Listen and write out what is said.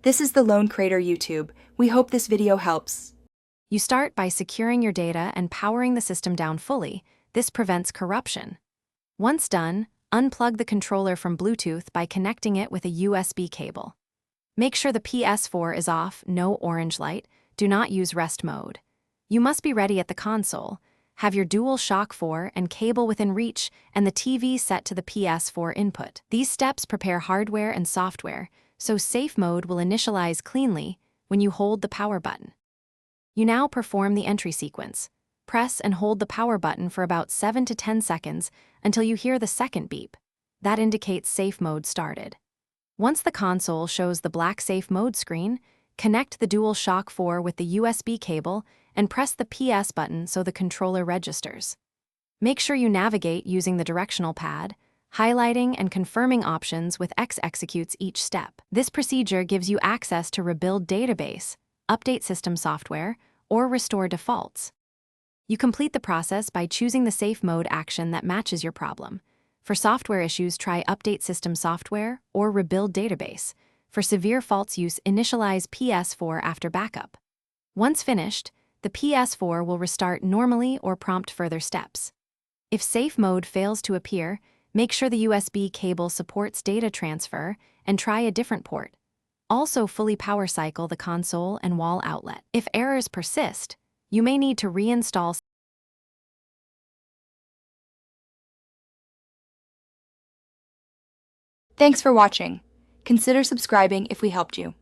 This is the Lone Crater YouTube. We hope this video helps. You start by securing your data and powering the system down fully. This prevents corruption. Once done, unplug the controller from Bluetooth by connecting it with a USB cable. Make sure the Ps4 is off, no orange light. Do not use rest mode. You must be ready at the console. Have your dual shock 4 and cable within reach and the TV set to the Ps4 input. These steps prepare hardware and software, so safe mode will initialize cleanly when you hold the power button. You now perform the entry sequence. Press and hold the power button for about 7 to 10 seconds until you hear the second beep. That indicates safe mode started. Once the console shows the black safe mode screen, connect the dual shock 4 with the USB cable and press the PS button so the controller registers. Make sure you navigate using the directional pad, highlighting and confirming options with X executes each step. This procedure gives you access to rebuild database, update system software, or restore defaults. You complete the process by choosing the safe mode action that matches your problem. For software issues, try update system software or rebuild database. For severe faults use, initialize Ps4 after backup. Once finished, the Ps4 will restart normally or prompt further steps. If safe mode fails to appear, make sure the USB cable supports data transfer and try a different port. Also fully power cycle the console and wall outlet. If errors persist, you may need to reinstall. Thanks for watching. Consider subscribing if we helped you.